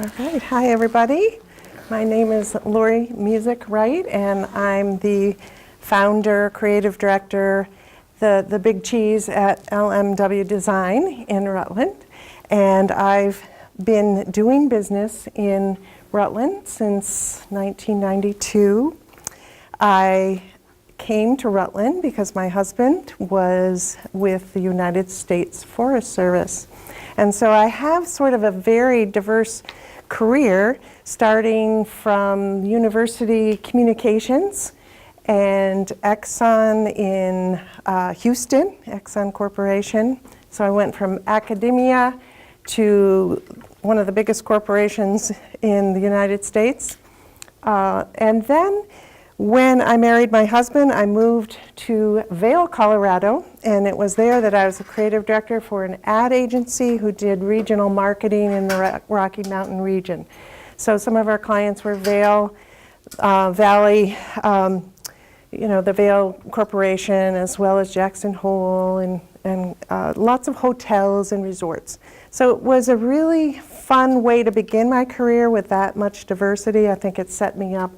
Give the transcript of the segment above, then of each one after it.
All right, hi everybody. My name is Laurie Musick Wright, and I'm the founder, creative director, the big cheese at LMW Design in Rutland. And I've been doing business in Rutland since 1992. I came to Rutland because my husband was with the United States Forest Service. And so I have sort of a very diverse career, starting from university communications and Exxon in Houston, Exxon Corporation. So I went from academia to one of the biggest corporations in the United States. And then when I married my husband, I moved to Vail, Colorado, and it was there that I was a creative director for an ad agency who did regional marketing in the Rocky Mountain region. So some of our clients were Vail Valley, the Vail Corporation, as well as Jackson Hole, and lots of hotels and resorts. So it was a really fun way to begin my career with that much diversity. I think it set me up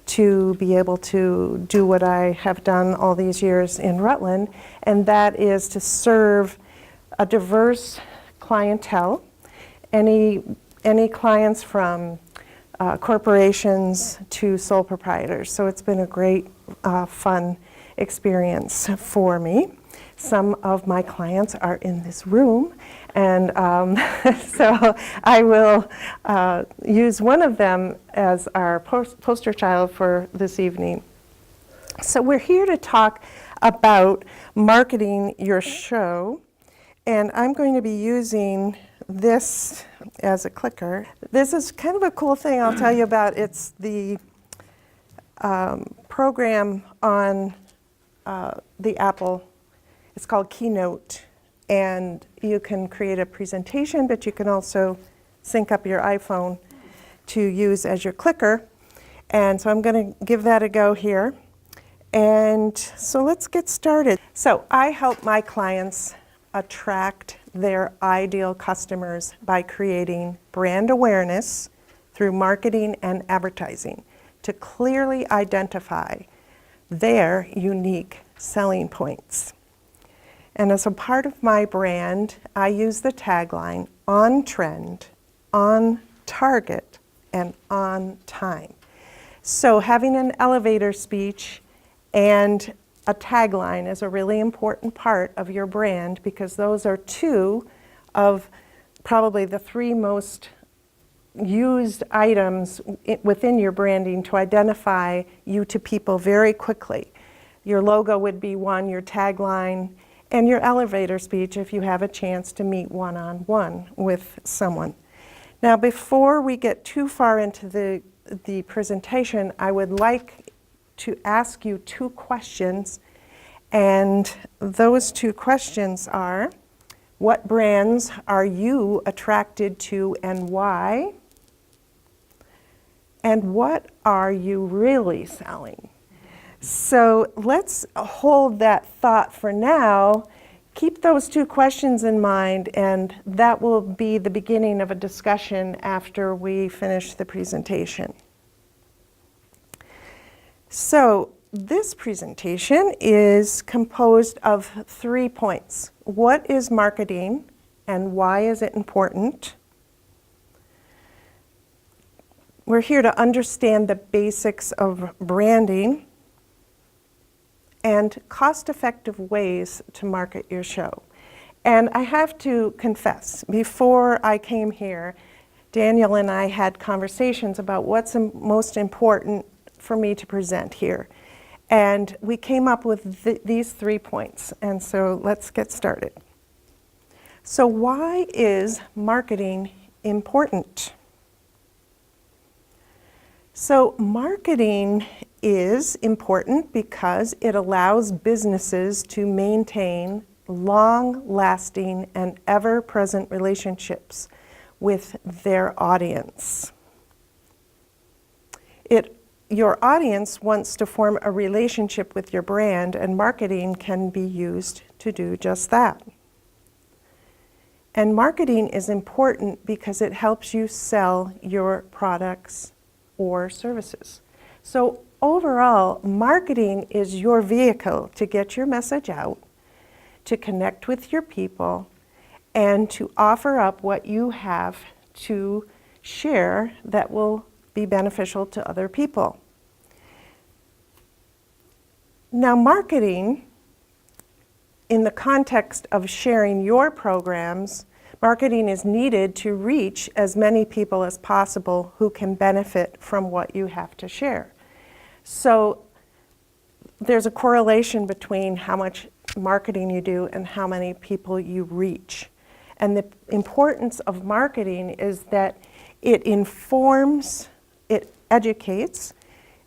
to be able to do what I have done all these years in Rutland, and that is to serve a diverse clientele, any clients from corporations to sole proprietors. So it's been a great, fun experience for me. Some of my clients are in this room, and so I will use one of them as our poster child for this evening. So we're here to talk about marketing your show, and I'm going to be using this as a clicker. This is kind of a cool thing I'll tell you about. It's the program on the Apple. It's called Keynote, and you can create a presentation, but you can also sync up your iPhone to use as your clicker. And so I'm going to give that a go here. And so let's get started. So I help my clients attract their ideal customers by creating brand awareness through marketing and advertising to clearly identify their unique selling points. And as a part of my brand, I use the tagline, on trend, on target, and on time. So having an elevator speech and a tagline is a really important part of your brand, because those are two of probably the three most used items within your branding to identify you to people very quickly. Your logo would be one, your tagline, and your elevator speech if you have a chance to meet one-on-one with someone. Now, before we get too far into the presentation, I would like to ask you two questions, and those two questions are, what brands are you attracted to and why? And what are you really selling? So let's hold that thought for now. Keep those two questions in mind, and that will be the beginning of a discussion after we finish the presentation. So this presentation is composed of 3 points. What is marketing and why is it important? We're here to understand the basics of branding and cost-effective ways to market your show. And I have to confess, before I came here, Daniel and I had conversations about what's most important for me to present here. And we came up with these 3 points, and so let's get started. So why is marketing important? So marketing is important because it allows businesses to maintain long-lasting and ever-present relationships with their audience. Your audience wants to form a relationship with your brand, and marketing can be used to do just that. And marketing is important because it helps you sell your products or services. So overall, marketing is your vehicle to get your message out, to connect with your people, and to offer up what you have to share that will be beneficial to other people. Now, marketing, in the context of sharing your programs, marketing is needed to reach as many people as possible who can benefit from what you have to share. So there's a correlation between how much marketing you do and how many people you reach. And the importance of marketing is that it informs, it educates,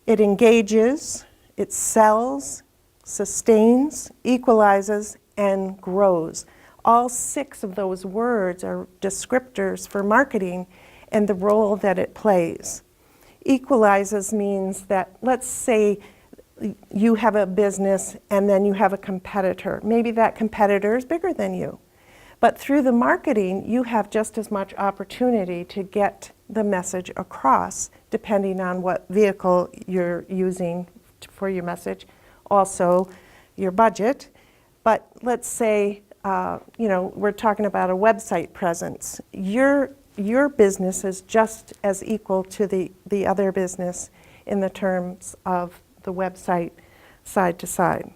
it engages, it sells, sustains, equalizes, and grows. All 6 of those words are descriptors for marketing and the role that it plays. Equalizes means that, let's say you have a business and then you have a competitor. Maybe that competitor is bigger than you. But through the marketing, you have just as much opportunity to get the message across, depending on what vehicle you're using for your message. Also, your budget. But let's say, we're talking about a website presence. Your business is just as equal to the other business in the terms of the website side to side.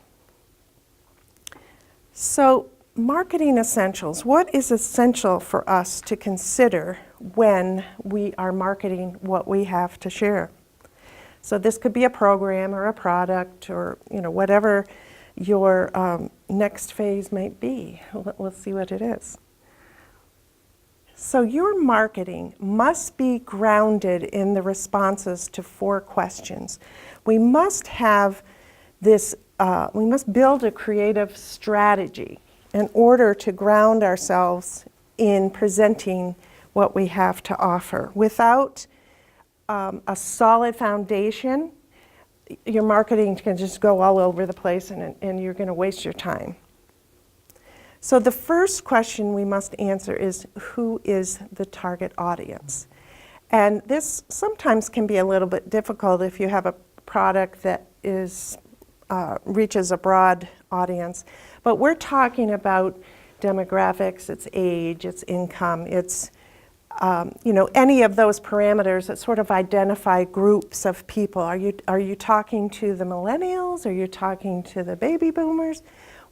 So, marketing essentials. What is essential for us to consider when we are marketing what we have to share? So this could be a program or a product or whatever your next phase might be. Let's see what it is. So your marketing must be grounded in the responses to 4 questions. We must have this, we must build a creative strategy in order to ground ourselves in presenting what we have to offer. Without a solid foundation, your marketing can just go all over the place and you're going to waste your time. So the first question we must answer is, who is the target audience? And this sometimes can be a little bit difficult if you have a product that reaches a broad audience. But we're talking about demographics, it's age, it's income, it's any of those parameters that sort of identify groups of people. Are you talking to the millennials? Are you talking to the baby boomers?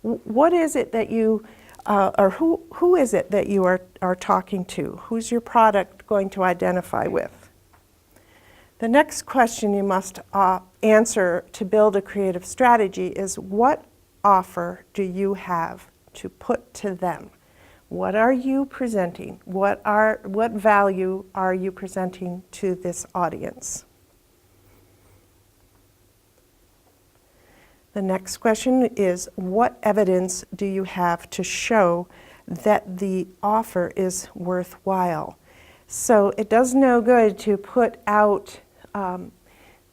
What is it that you, or who is it that you are talking to? Who's your product going to identify with? The next question you must answer to build a creative strategy is, what offer do you have to put to them? What are you presenting? What value are you presenting to this audience? The next question is, what evidence do you have to show that the offer is worthwhile? So it does no good to put out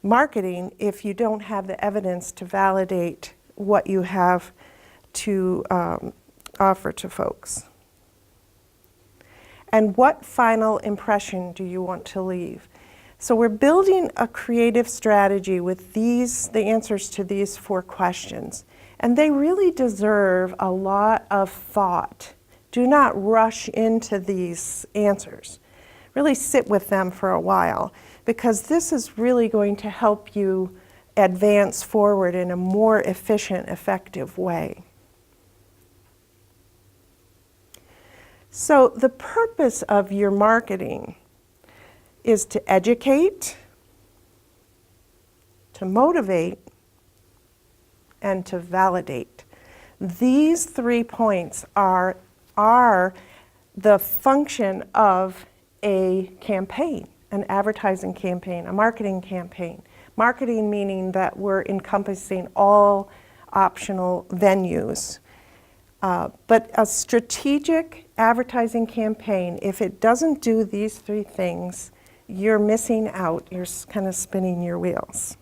marketing if you don't have the evidence to validate what you have to offer to folks. And what final impression do you want to leave? So we're building a creative strategy with the answers to these 4 questions. And they really deserve a lot of thought. Do not rush into these answers. Really sit with them for a while, because this is really going to help you advance forward in a more efficient, effective way. So the purpose of your marketing is to educate, to motivate, and to validate. These 3 points are the function of a campaign, an advertising campaign, a marketing campaign. Marketing meaning that we're encompassing all optional venues. But a strategic advertising campaign, if it doesn't do these 3 things, you're missing out. You're kind of spinning your wheels.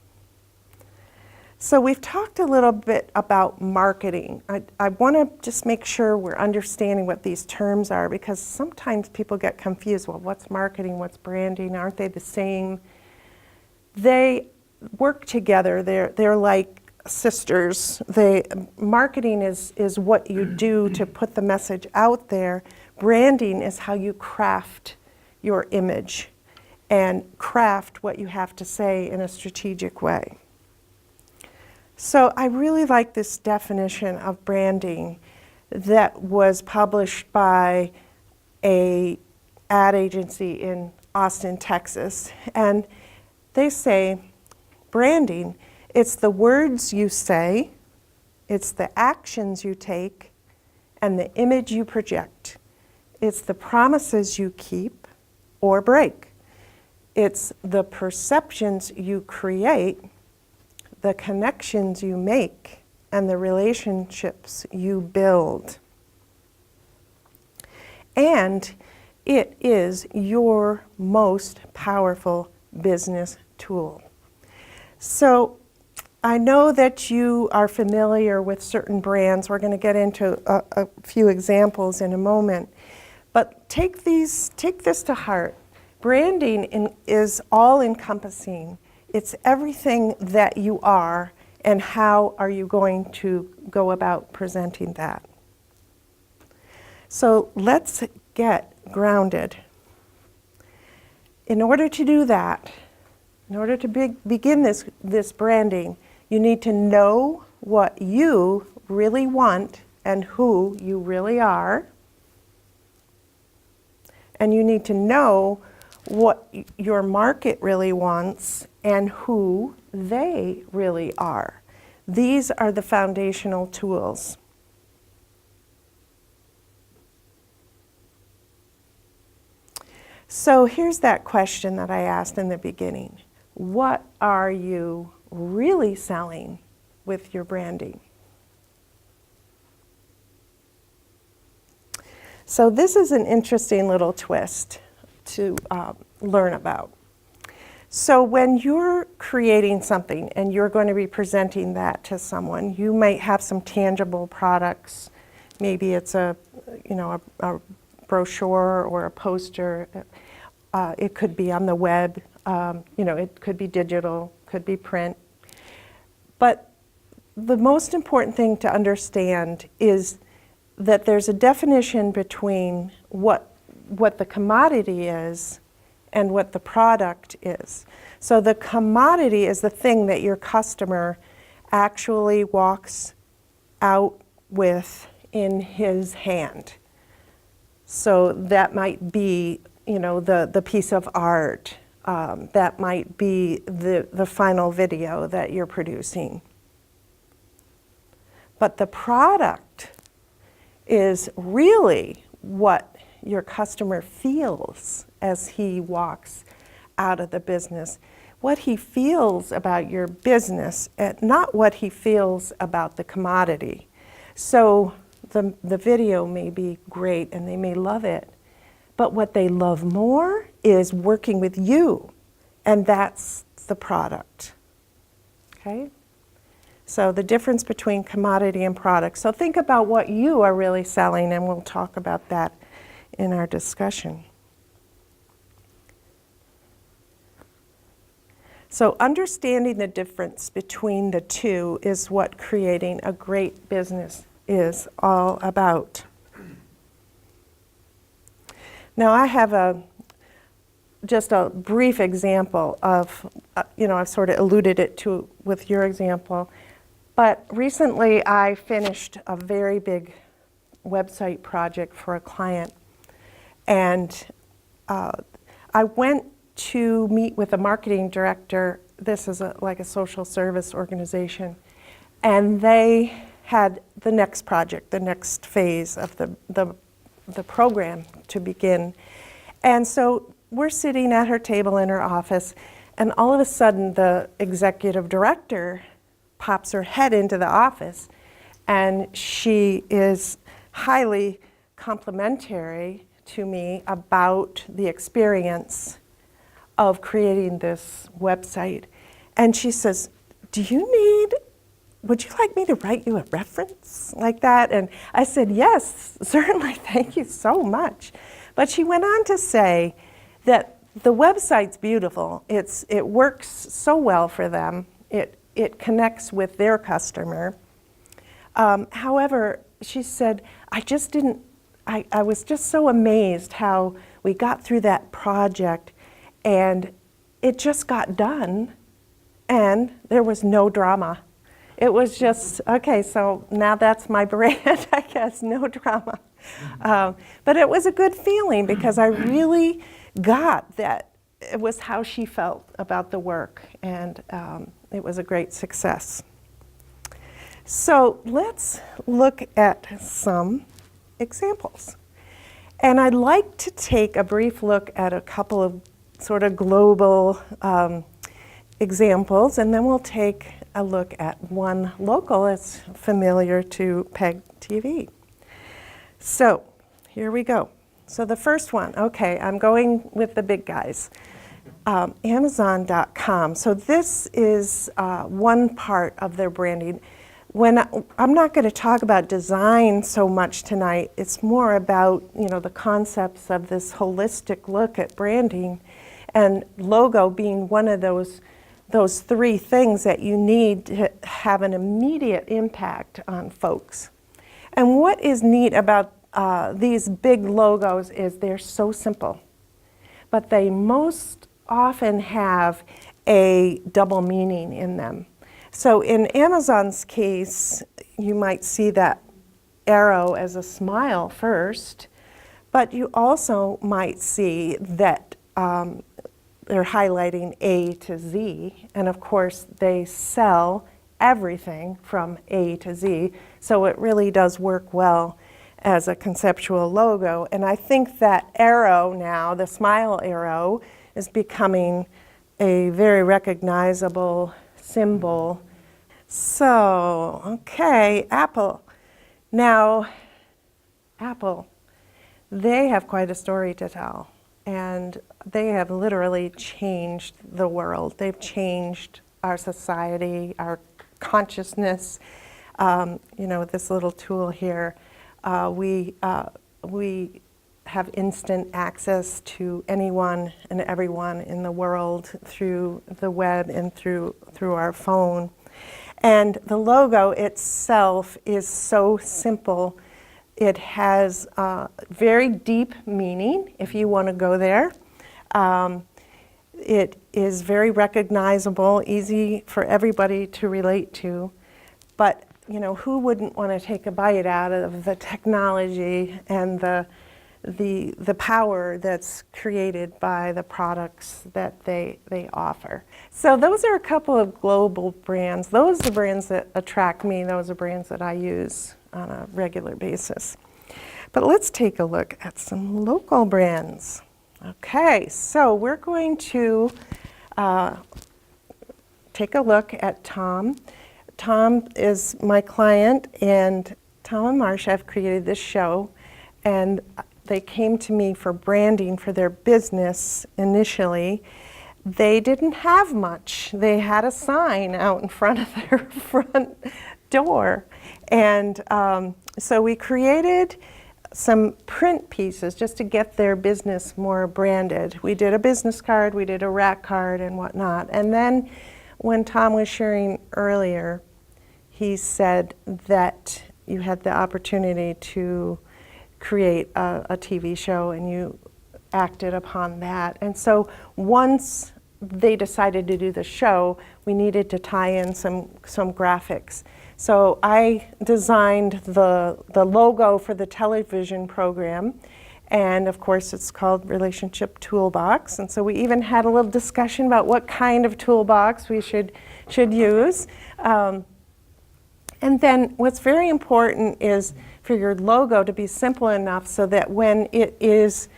So we've talked a little bit about marketing. I want to just make sure we're understanding what these terms are, because sometimes people get confused. Well, what's marketing? What's branding? Aren't they the same? They work together. They're like sisters. Marketing is what you do to put the message out there. Branding is how you craft your image and craft what you have to say in a strategic way. So I really like this definition of branding that was published by an ad agency in Austin, Texas. And they say, branding, it's the words you say, it's the actions you take, and the image you project. It's the promises you keep or break. It's the perceptions you create, the connections you make, and the relationships you build. And it is your most powerful business tool. So I know that you are familiar with certain brands. We're going to get into a few examples in a moment. But take this to heart. Branding is all-encompassing. It's everything that you are, and how are you going to go about presenting that. So let's get grounded. In order to do that, in order to begin this branding, you need to know what you really want and who you really are. And you need to know what your market really wants and who they really are. These are the foundational tools. So here's that question that I asked in the beginning. What are you really selling with your branding? So this is an interesting little twist to learn about. So when you're creating something and you're going to be presenting that to someone, you might have some tangible products. Maybe it's a brochure or a poster. It could be on the web. It could be digital, could be print. But the most important thing to understand is that there's a definition between what the commodity is and what the product is. So the commodity is the thing that your customer actually walks out with in his hand. So that might be, the piece of art. That might be the final video that you're producing. But the product is really what your customer feels as he walks out of the business. What he feels about your business, and not what he feels about the commodity. So the video may be great and they may love it, but what they love more is working with you, and that's the product. Okay? So the difference between commodity and product. So think about what you are really selling, and we'll talk about that in our discussion. So understanding the difference between the two is what creating a great business is all about. Now I have just a brief example of, I've sort of alluded it to with your example, but recently I finished a very big website project for a client, and I went to meet with a marketing director. This is like a social service organization, and they had the next project, the next phase of the program to begin. And so we're sitting at her table in her office, and all of a sudden the executive director pops her head into the office, and she is highly complimentary to me about the experience of creating this website. And she says, "Do you need would you like me to write you a reference like that? And I said, yes, certainly, thank you so much. But she went on to say that the website's beautiful. It works so well for them. It connects with their customer. However, she said, I was just so amazed how we got through that project and it just got done and there was no drama. It was just, okay, so now that's my brand, I guess, no drama. But it was a good feeling because I really got that it was how she felt about the work, and it was a great success. So let's look at some examples. And I'd like to take a brief look at a couple of sort of global examples, and then we'll take a look at one local that's familiar to PEG TV. So here we go. So the first one, okay, I'm going with the big guys. Amazon.com. So this is one part of their branding. I'm not going to talk about design so much tonight. It's more about, the concepts of this holistic look at branding, and logo being one of those three things that you need to have an immediate impact on folks. And what is neat about these big logos is they're so simple, but they most often have a double meaning in them. So in Amazon's case, you might see that arrow as a smile first, but you also might see that they're highlighting A to Z, and of course they sell everything from A to Z, so it really does work well as a conceptual logo. And I think that arrow now, the smile arrow, is becoming a very recognizable symbol. So, okay, Apple. Now, Apple, they have quite a story to tell, and they have literally changed the world. They've changed our society, our consciousness. With this little tool here, we have instant access to anyone and everyone in the world through the web and through our phone. And the logo itself is so simple. It has very deep meaning, if you want to go there. It is very recognizable, easy for everybody to relate to. But, who wouldn't want to take a bite out of the technology and the power that's created by the products that they offer. So those are a couple of global brands. Those are the brands that attract me. Those are brands that I use on a regular basis. But let's take a look at some local brands. Okay, so we're going to take a look at Tom. Tom is my client, and Tom and Marcia have created this show, and they came to me for branding for their business initially. They didn't have much. They had a sign out in front of their front door. And so we created some print pieces just to get their business more branded. We did a business card, we did a rack card and whatnot. And then when Tom was sharing earlier, he said that you had the opportunity to create a TV show, and you acted upon that. And so once they decided to do the show, we needed to tie in some graphics. So I designed the logo for the television program, and of course it's called Relationship Toolbox. And so we even had a little discussion about what kind of toolbox we should use. And then what's very important is for your logo to be simple enough so that when it is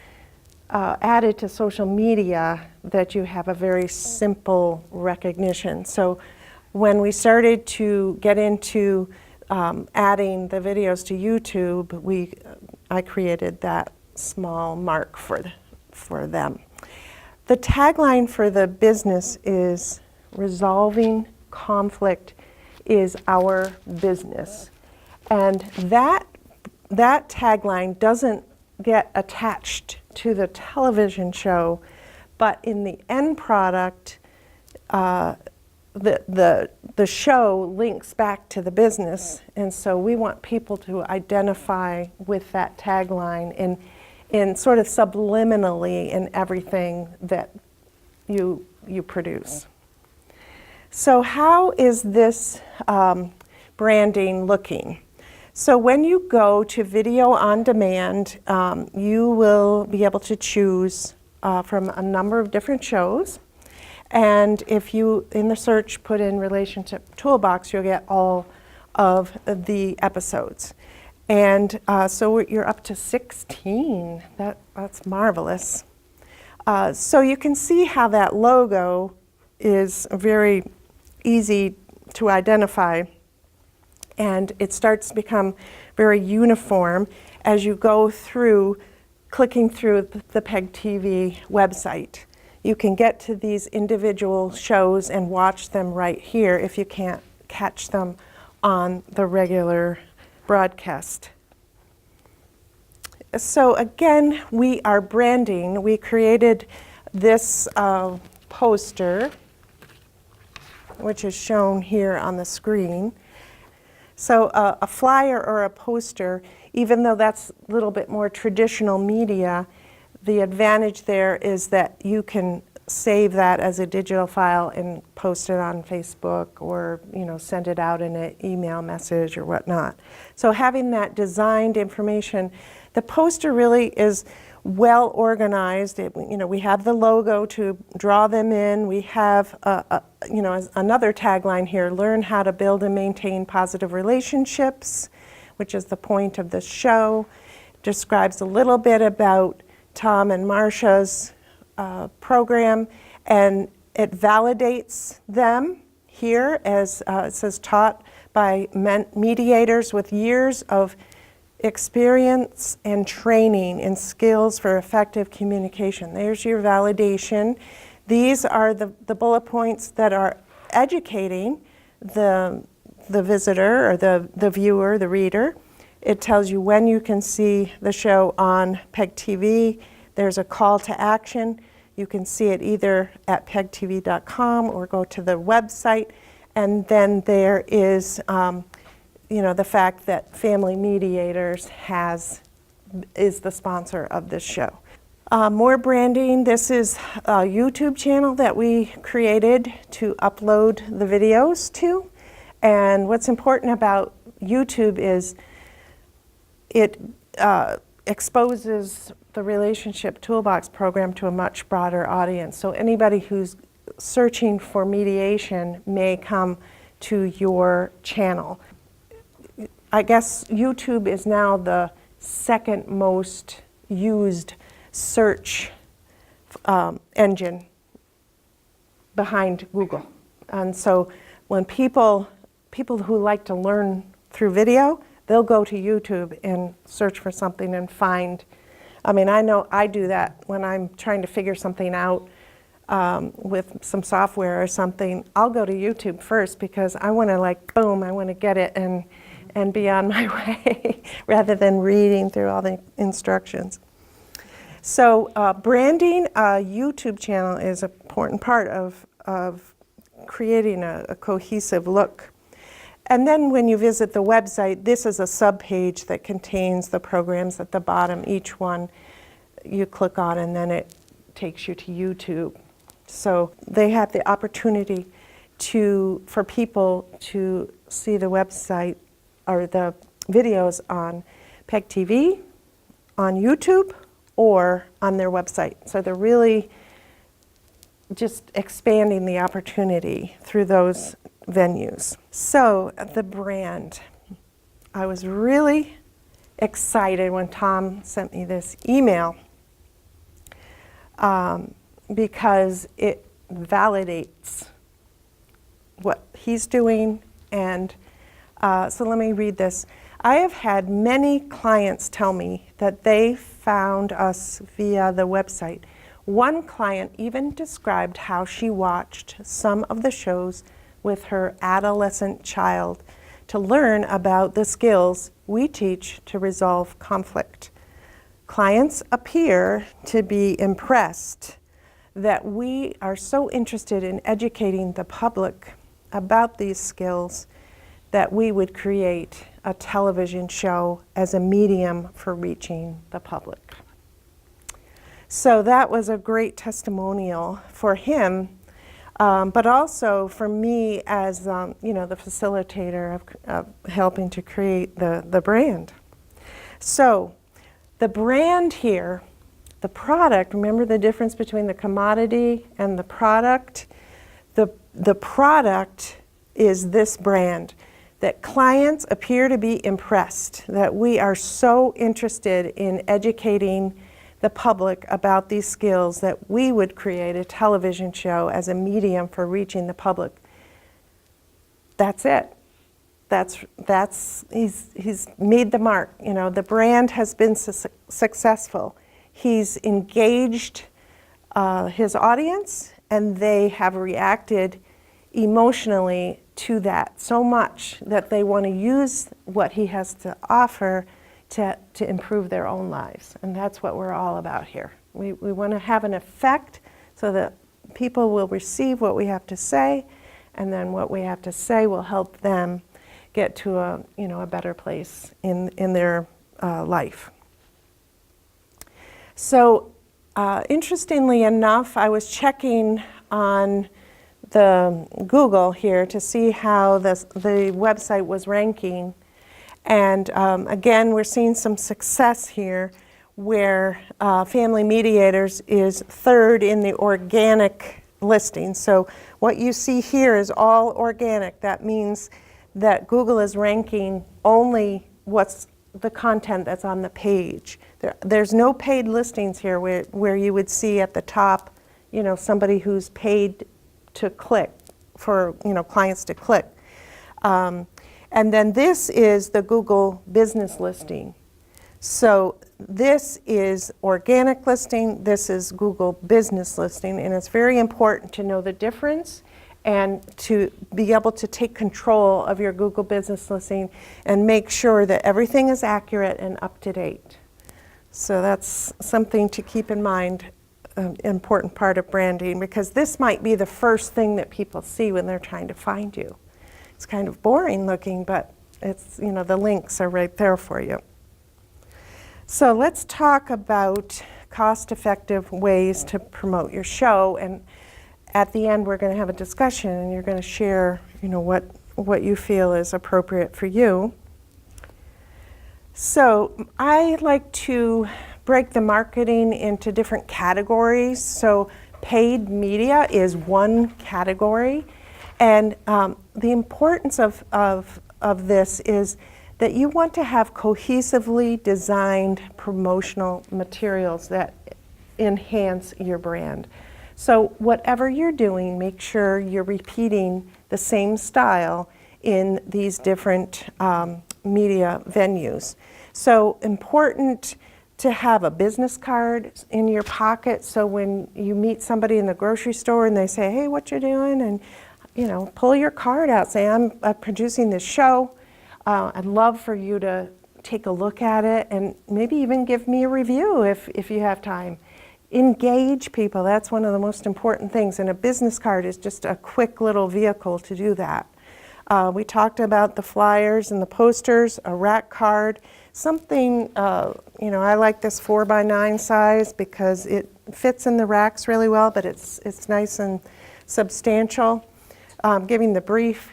added to social media, that you have a very simple recognition. So when we started to get into adding the videos to YouTube, I created that small mark for them. The tagline for the business is resolving conflict is our business. And that tagline doesn't get attached to the television show, but in the end product, the show links back to the business, and so we want people to identify with that tagline in sort of subliminally in everything that you produce. So how is this branding looking? So when you go to video on demand, you will be able to choose from a number of different shows. And if you, in the search, put in Relationship Toolbox, you'll get all of the episodes. And so you're up to 16. That's marvelous. So you can see how that logo is very easy to identify. And it starts to become very uniform as you go through, clicking through the PEG TV website. You can get to these individual shows and watch them right here if you can't catch them on the regular broadcast. So again, we are branding. We created this poster, which is shown here on the screen. So a flyer or a poster, even though that's a little bit more traditional media, the advantage there is that you can save that as a digital file and post it on Facebook, or send it out in an email message or whatnot. So having that designed information, the poster really is well organized. We have the logo to draw them in. We have another tagline here: learn how to build and maintain positive relationships, which is the point of the show. Describes a little bit about Tom and Marcia's program, and it validates them here as it says, taught by mediators with years of experience and training in skills for effective communication. There's your validation. These are the bullet points that are educating the visitor or the viewer, the reader. It tells you when you can see the show on PEG TV. There's a call to action. You can see it either at pegtv.com or go to the website. And then there is the fact that Family Mediators is the sponsor of this show. More branding. This is a YouTube channel that we created to upload the videos to. And what's important about YouTube is it exposes the Relationship Toolbox program to a much broader audience. So anybody who's searching for mediation may come to your channel. I guess YouTube is now the second most used search engine behind Google. And so when people who like to learn through video, they'll go to YouTube and search for something and find. I know I do that when I'm trying to figure something out with some software or something. I'll go to YouTube first because I want to I want to get it and be on my way rather than reading through all the instructions. So branding a YouTube channel is an important part of creating a cohesive look. And then when you visit the website, this is a subpage that contains the programs at the bottom. Each one you click on and then it takes you to YouTube. So they have the opportunity for people to see the website or the videos on PEG TV, on YouTube, or on their website. So they're really just expanding the opportunity through those venues. So the brand. I was really excited when Tom sent me this email because it validates what he's doing. And so let me read this. I have had many clients tell me that they found us via the website. One client even described how she watched some of the shows with her adolescent child to learn about the skills we teach to resolve conflict. Clients appear to be impressed that we are so interested in educating the public about these skills that we would create a television show as a medium for reaching the public. So that was a great testimonial for him, but also for me as the facilitator of helping to create the brand. So the brand here, the product, remember the difference between the commodity and the product? The product is this brand, that clients appear to be impressed, that we are so interested in educating the public about these skills that we would create a television show as a medium for reaching the public. That's it. He's made the mark. The brand has been successful. He's engaged his audience, and they have reacted emotionally to that so much that they want to use what he has to offer to improve their own lives. And that's what we're all about here. We want to have an effect so that people will receive what we have to say, and then what we have to say will help them get to a better place in their life. So interestingly enough, I was checking on the Google here to see how the website was ranking. And again, we're seeing some success here where Family Mediators is third in the organic listing. So what you see here is all organic. That means that Google is ranking only what's the content that's on the page. There's no paid listings here where you would see at the top, somebody who's paid to click for, clients to click. And then this is the Google business listing. So this is organic listing, this is Google business listing, and it's very important to know the difference and to be able to take control of your Google business listing and make sure that everything is accurate and up to date. So that's something to keep in mind, an important part of branding, because this might be the first thing that people see when they're trying to find you. It's kind of boring looking, but it's, the links are right there for you. So let's talk about cost-effective ways to promote your show, and at the end we're going to have a discussion and you're going to share, what you feel is appropriate for you. So I like to break the marketing into different categories. So paid media is one category. And the importance of this is that you want to have cohesively designed promotional materials that enhance your brand. So whatever you're doing, make sure you're repeating the same style in these different media venues. So important to have a business card in your pocket, so when you meet somebody in the grocery store and they say, hey, what you doing? And pull your card out, say, I'm producing this show. I'd love for you to take a look at it and maybe even give me a review if you have time. Engage people, that's one of the most important things, and a business card is just a quick little vehicle to do that. We talked about the flyers and the posters, a rack card, something, I like this 4x9 size because it fits in the racks really well, but it's nice and substantial. Giving the brief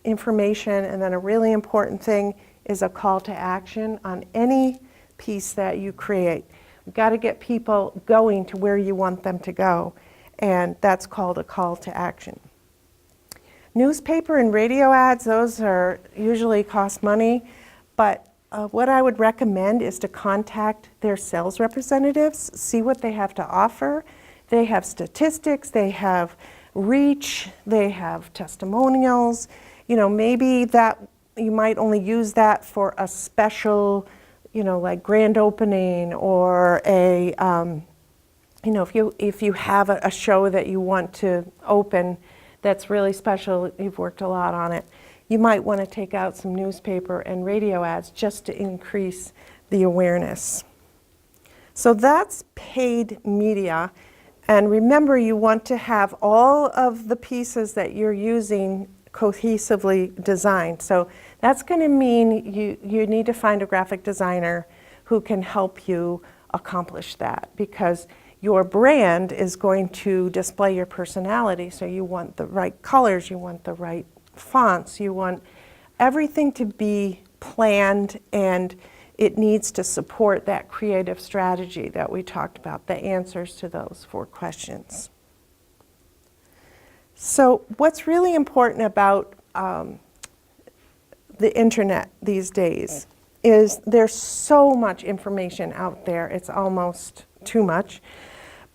information, and then a really important thing is a call to action on any piece that you create. You've got to get people going to where you want them to go, and that's called a call to action. Newspaper and radio ads, those are usually cost money, but what I would recommend is to contact their sales representatives, see what they have to offer. They have statistics, they have reach, they have testimonials. Maybe that you might only use that for a special, like grand opening, or a, if you have a show that you want to open that's really special, you've worked a lot on it, you might want to take out some newspaper and radio ads just to increase the awareness. So that's paid media. And remember, you want to have all of the pieces that you're using cohesively designed. So that's going to mean you need to find a graphic designer who can help you accomplish that, because your brand is going to display your personality. So you want the right colors, you want the right fonts, you want everything to be planned, and it needs to support that creative strategy that we talked about, the answers to those 4 questions. So what's really important about the internet these days is there's so much information out there, it's almost too much.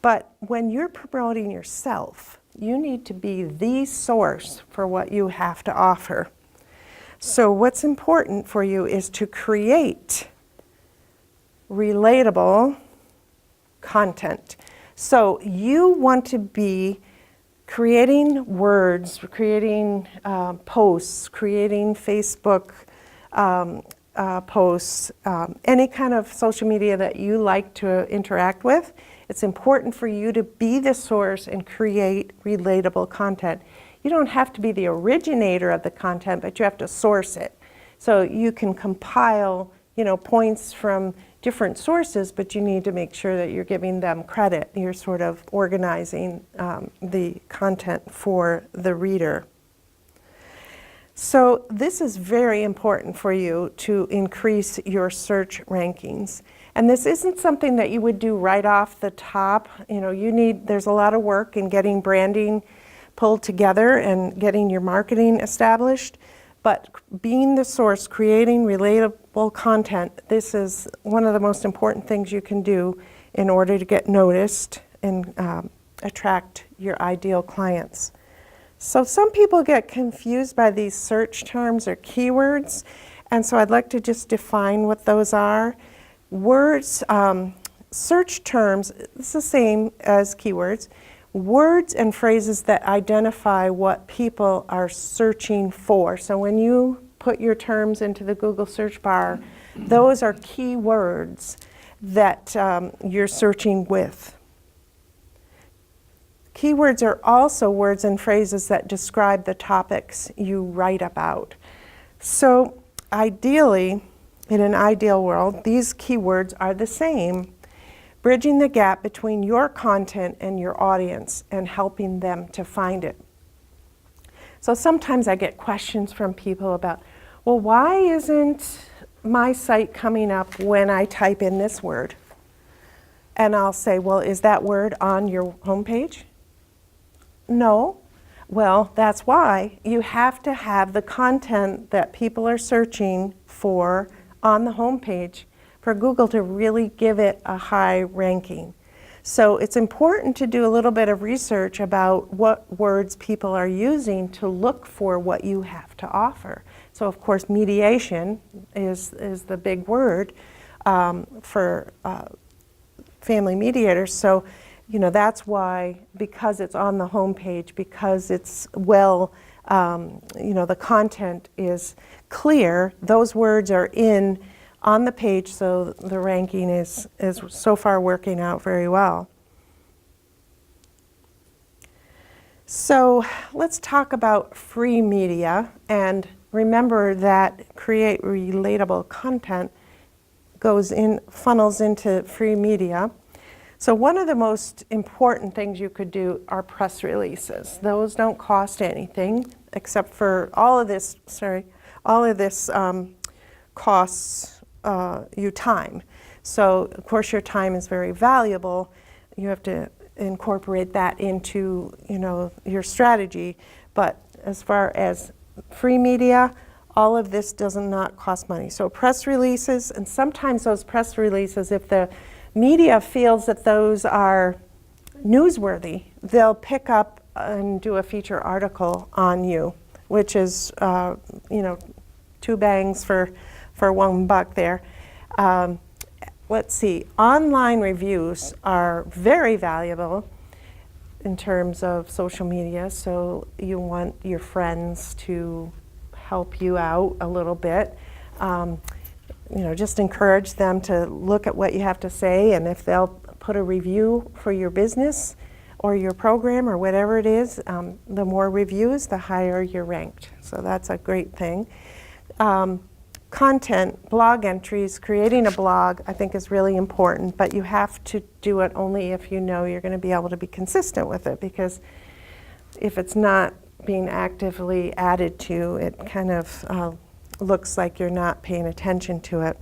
But when you're promoting yourself, you need to be the source for what you have to offer. So what's important for you is to create relatable content. So you want to be creating words, creating posts, creating Facebook posts, any kind of social media that you like to interact with. It's important for you to be the source and create relatable content. You don't have to be the originator of the content, but you have to source it. So you can compile, points from different sources, but you need to make sure that you're giving them credit. You're sort of organizing the content for the reader. So this is very important for you to increase your search rankings. And this isn't something that you would do right off the top. There's a lot of work in getting branding pulled together and getting your marketing established. But being the source, creating relatable content, this is one of the most important things you can do in order to get noticed and attract your ideal clients. So some people get confused by these search terms or keywords, and so I'd like to just define what those are. Words, search terms, it's the same as keywords. Words and phrases that identify what people are searching for. So when you put your terms into the Google search bar, those are keywords that you're searching with. Keywords are also words and phrases that describe the topics you write about. So ideally, in an ideal world, these keywords are the same, bridging the gap between your content and your audience and helping them to find it. So sometimes I get questions from people about, well, why isn't my site coming up when I type in this word? And I'll say, well, is that word on your homepage? No. Well, that's why you have to have the content that people are searching for on the homepage for Google to really give it a high ranking. So it's important to do a little bit of research about what words people are using to look for what you have to offer. So of course mediation is the big word for family mediators. So that's why, because it's on the homepage, because it's the content is clear, those words are on the page, so the ranking is so far working out very well. So let's talk about free media, and remember that create relatable content funnels into free media. So one of the most important things you could do are press releases. Those don't cost anything, except for all of this costs you time. So of course your time is very valuable. You have to incorporate that into your strategy. But as far as free media, all of this does not cost money. So press releases, and sometimes those press releases, if the media feels that those are newsworthy, they'll pick up and do a feature article on you, which is, two bangs for $1 there. Let's see, online reviews are very valuable. in terms of social media, so you want your friends to help you out a little bit. Just encourage them to look at what you have to say, and if they'll put a review for your business or your program or whatever it is, the more reviews, the higher you're ranked. So that's a great thing. Content, blog entries, creating a blog, I think is really important, but you have to do it only if you know you're going to be able to be consistent with it, because if it's not being actively added to, it kind of looks like you're not paying attention to it.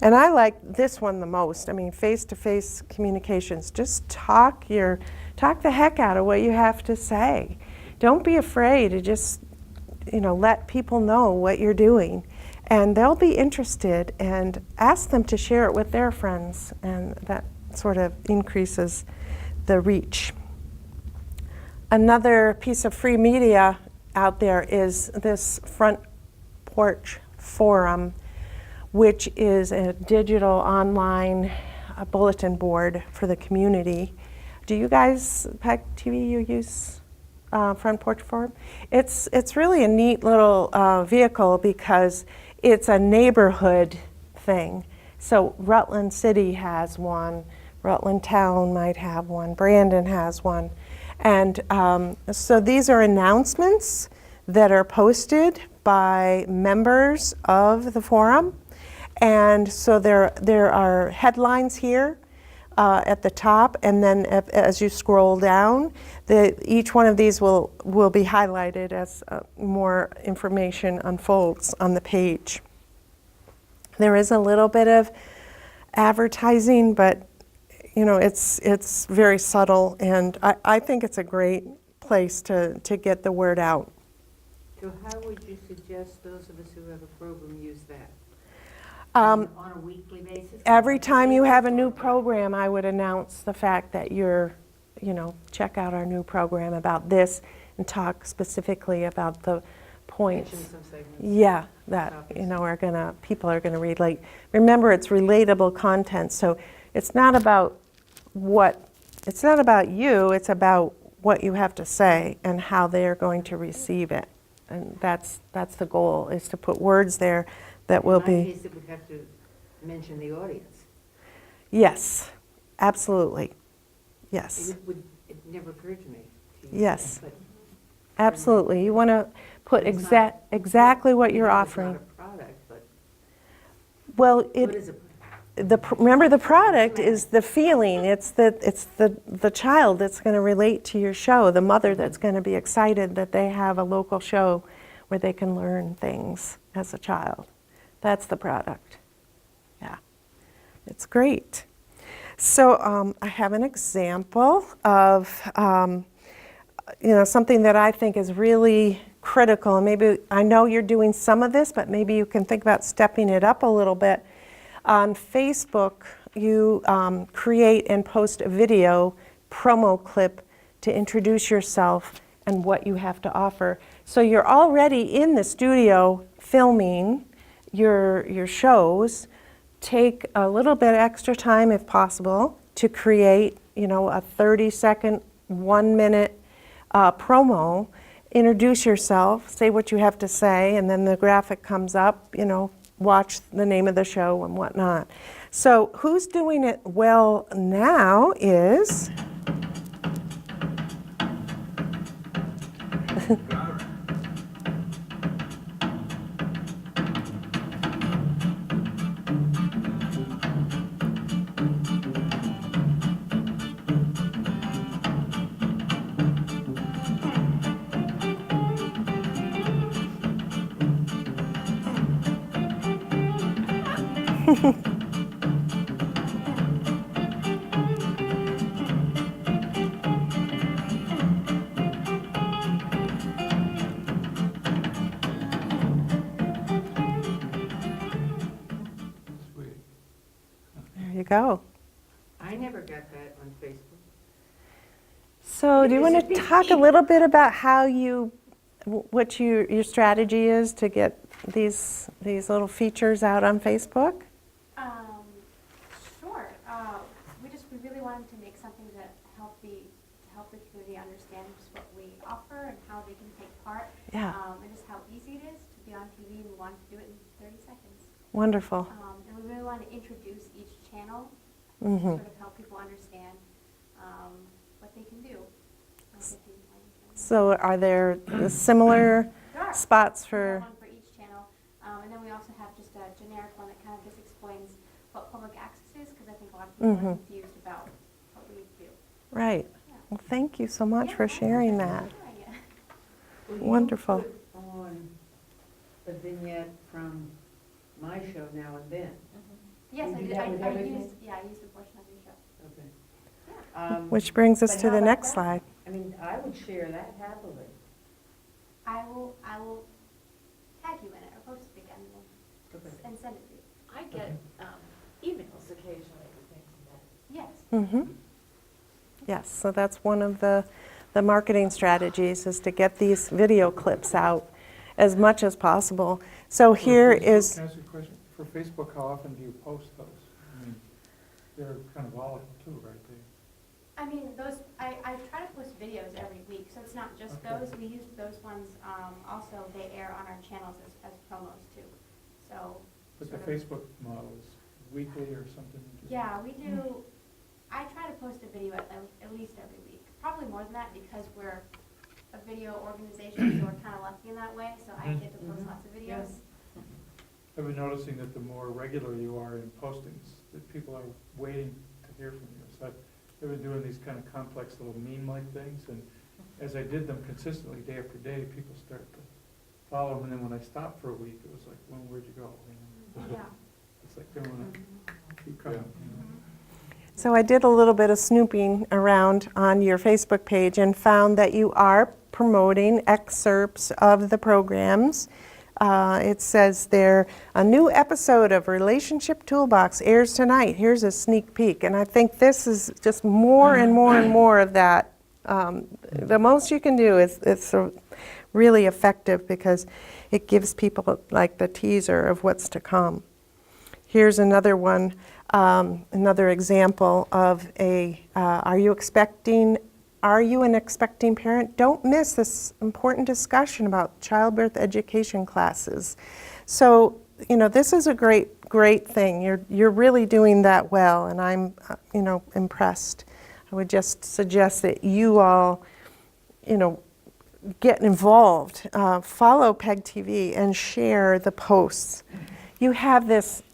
And I like this one the most. I mean, face-to-face communications. Just talk the heck out of what you have to say. Don't be afraid to just, let people know what you're doing. And they'll be interested, and ask them to share it with their friends, and that sort of increases the reach. Another piece of free media out there is this Front Porch Forum, which is a digital online bulletin board for the community. Do you guys, PEC TV, you use Front Porch Forum? It's really a neat little vehicle, because it's a neighborhood thing. So Rutland City has one, Rutland Town might have one, Brandon has one. And so these are announcements that are posted by members of the forum. And so there are headlines here at the top, and then as you scroll down, each one of these will be highlighted as more information unfolds on the page. There is a little bit of advertising, but it's very subtle, and I think it's a great place to get the word out. So how would you suggest those of us who have a program use that? On a weekly basis? Every time you have a new program, I would announce the fact that you're, check out our new program about this, and talk specifically about the points. Mention some segments. Yeah, that people are gonna read. Like, remember, it's relatable content, so it's not about you, it's about what you have to say and how they're going to receive it. And that's the goal, is to put words there that will be. In my case, it would have to mention the audience. Yes, absolutely. Yes. It never occurred to me. Yes. That, Absolutely. You want to put exactly what you're offering. It's not a product, but Well, what is a remember, the product is the feeling. It's the child that's going to relate to your show, the mother that's going to be excited that they have a local show where they can learn things as a child. That's the product. Yeah, it's great. So I have an example of something that I think is really critical, and maybe I know you're doing some of this, but maybe you can think about stepping it up a little bit. On Facebook, you create and post a video promo clip to introduce yourself and what you have to offer. So you're already in the studio filming your shows. Take a little bit extra time, if possible, to create, a 30-second, 1-minute promo. Introduce yourself, say what you have to say, and then the graphic comes up, watch the name of the show and whatnot. So who's doing it well now is... There you go. I never got that on Facebook. So do you want to talk a little bit about how what your strategy is to get these little features out on Facebook? Sure. We really wanted to make something to help the community understand just what we offer and how they can take part. Yeah. And just how easy it is to be on TV. We wanted to do it in 30 seconds. Wonderful. And we really want to introduce each channel Mhm. sort of help people understand what they can do. So are there similar There are. spots We for, have one for each channel. And then we also have just a generic one that kind of just explains what public access is, because I think a lot of people are confused about what we do. right. Yeah. Well, thank you so much Yeah, for thanks sharing for that. sharing it. Well, you Wonderful. put on a vignette from my show now and then. Yes, You I do did. that with I everything? used a portion of your show. Okay. Yeah. Which brings us But to how the about next that? slide. I mean, I would share that happily. I will tag you in it or post it again Okay. and send it to you. I get emails occasionally with things like that. Yes. Mhm. Yes, so that's one of the marketing strategies, is to get these video clips out as much as possible. So here is, Can I ask you a question? For Facebook, how often do you post those? I mean, they're kind of volatile too, right? I mean, I try to post videos every week, so it's not just Okay. those. We use those ones, also they air on our channels as promos too. So. But the sort of- Facebook model is weekly or something? Yeah, we do, I try to post a video at least every week. Probably more than that because we're a video organization, so we're kind of lucky in that way, so I get to post Mhm. lots of Yeah. videos. I've been noticing that the more regular you are in postings, that people are waiting to hear from you. So I've been doing these kind of complex little meme-like things, and as I did them consistently day after day, people start to follow them. And then when I stopped for a week, it was like, well, where'd you go? You know? Yeah. It's like they want to keep coming. You know? so I did a little bit of snooping around on your Facebook page and found that you are promoting excerpts of the programs. It says there, a new episode of Relationship Toolbox airs tonight. Here's a sneak peek. And I think this is just more and more and more of that. The most you can do is, it's really effective because it gives people like the teaser of what's to come. Here's another one, another example of are you an expecting parent? Don't miss this important discussion about childbirth education classes. So, this is a great thing. You're really doing that well, and I'm, impressed. I would just suggest that you all, get involved, follow PEG TV, and share the posts. You have this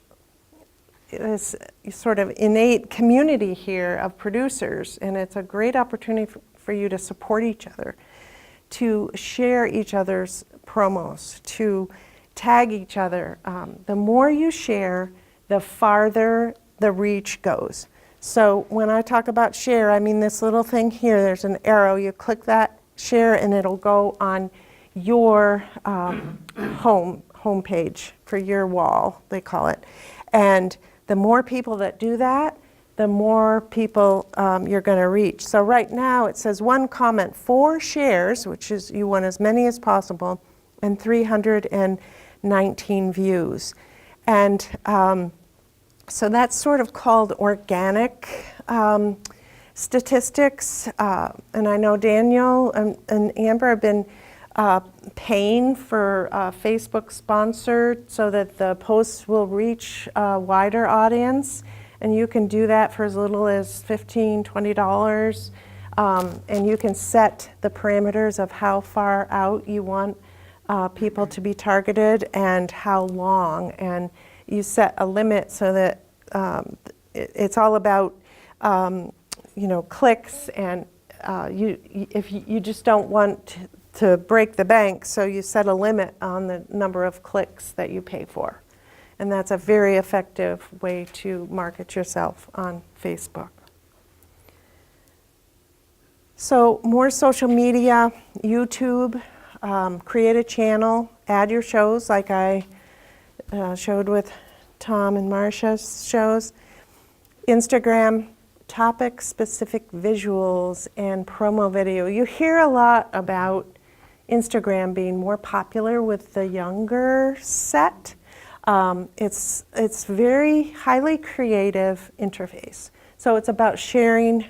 sort of innate community here of producers, and it's a great opportunity for you to support each other, to share each other's promos, to tag each other. The more you share, the farther the reach goes. So when I talk about share, I mean this little thing here, there's an arrow, you click that share and it'll go on your home page for your wall, they call it. And the more people that do that, the more people you're going to reach. So right now it says 1 comment, 4 shares, which is you want as many as possible, and 319 views. And so that's sort of called organic statistics. And I know Daniel and Amber have been paying for Facebook sponsored so that the posts will reach a wider audience. And you can do that for as little as $15, $20. And you can set the parameters of how far out you want people to be targeted and how long. And you set a limit so that it's all about clicks, and if you just don't want to break the bank, so you set a limit on the number of clicks that you pay for. And that's a very effective way to market yourself on Facebook. So more social media, YouTube, create a channel, add your shows like I showed with Tom and Marcia's shows. Instagram, topic-specific visuals and promo video. You hear a lot about Instagram being more popular with the younger set. It's very highly creative interface. So it's about sharing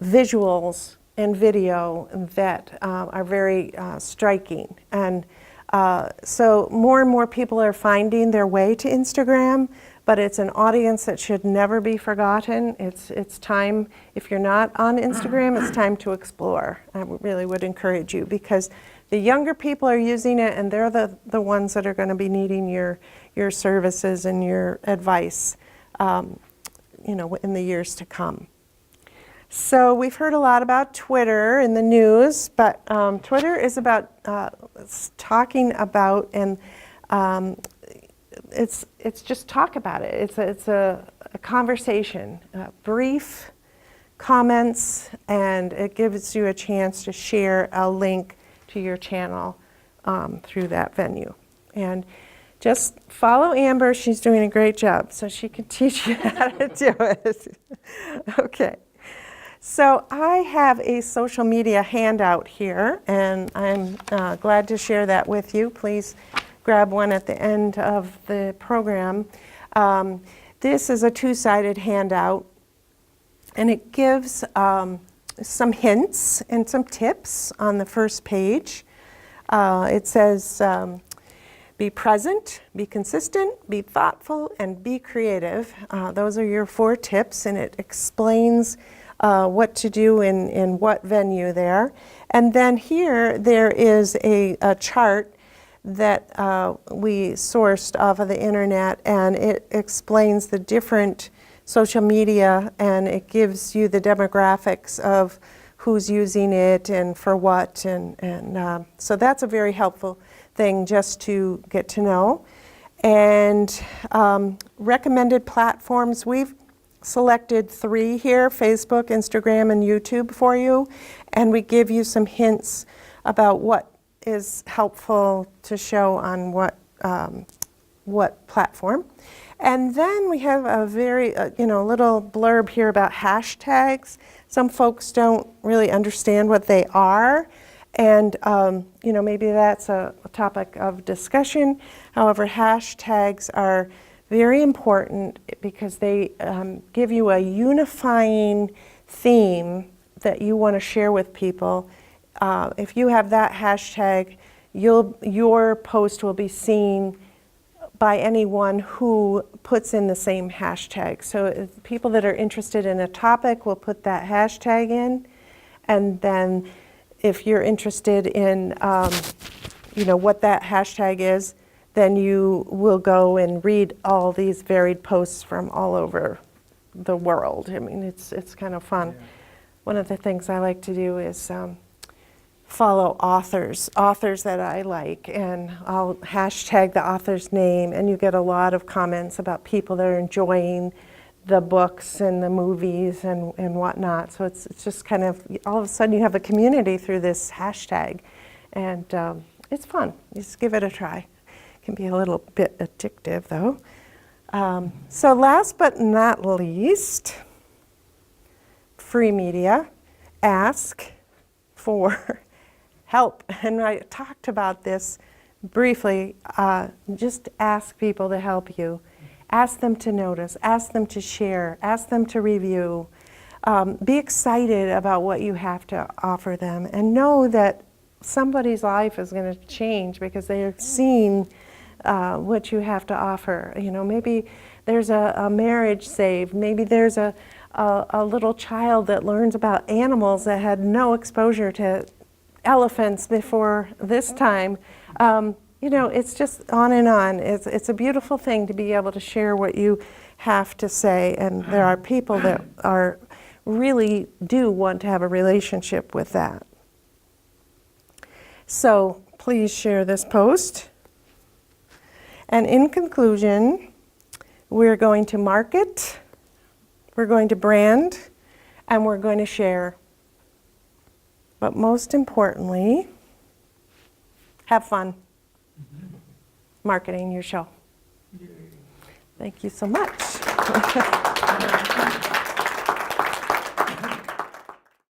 visuals and video that are very striking. And so more and more people are finding their way to Instagram, but it's an audience that should never be forgotten. It's time, if you're not on Instagram, it's time to explore. I really would encourage you, because the younger people are using it, and they're the ones that are going to be needing your services and your advice, in the years to come. So we've heard a lot about Twitter in the news, but Twitter is about talking about, and it's just talk about it. It's a conversation, brief comments, and it gives you a chance to share a link to your channel through that venue. And just follow Amber. She's doing a great job, so she can teach you how to do it. Okay. So I have a social media handout here, and I'm glad to share that with you. Please grab one at the end of the program. This is a two-sided handout, and it gives some hints and some tips on the first page. It says, be present, be consistent, be thoughtful, and be creative. Those are your 4 tips, and it explains what to do in what venue there. And then here there is a chart that we sourced off of the internet, and it explains the different social media, and it gives you the demographics of who's using it and for what, and so that's a very helpful thing just to get to know. And recommended platforms, we've selected 3 here: Facebook, Instagram, and YouTube for you, and we give you some hints about what is helpful to show on what platform. And then we have a very little blurb here about hashtags. Some folks don't really understand what they are, and maybe that's a topic of discussion. However, hashtags are very important because they give you a unifying theme that you want to share with people. If you have that hashtag, your post will be seen by anyone who puts in the same hashtag. So people that are interested in a topic will put that hashtag in, and then if you're interested in what that hashtag is, then you will go and read all these varied posts from all over the world. I mean, it's kind of fun. Yeah. One of the things I like to do is follow authors that I like, and I'll hashtag the author's name, and you get a lot of comments about people that are enjoying the books and the movies and whatnot. So it's just kind of, all of a sudden you have a community through this hashtag, and it's fun. Just give it a try. Can be a little bit addictive though. So last but not least, free media. Ask for help. And I talked about this briefly. Just ask people to help you. Ask them to notice. Ask them to share. Ask them to review. Be excited about what you have to offer them, and know that somebody's life is going to change because they are seeing what you have to offer. Maybe there's a marriage saved. Maybe there's a little child that learns about animals that had no exposure to elephants before this time. It's just on and on. It's a beautiful thing to be able to share what you have to say, and there are people that really do want to have a relationship with that. So please share this post. And in conclusion, we're going to market, we're going to brand, and we're going to share. But most importantly, have fun marketing your show. Thank you so much.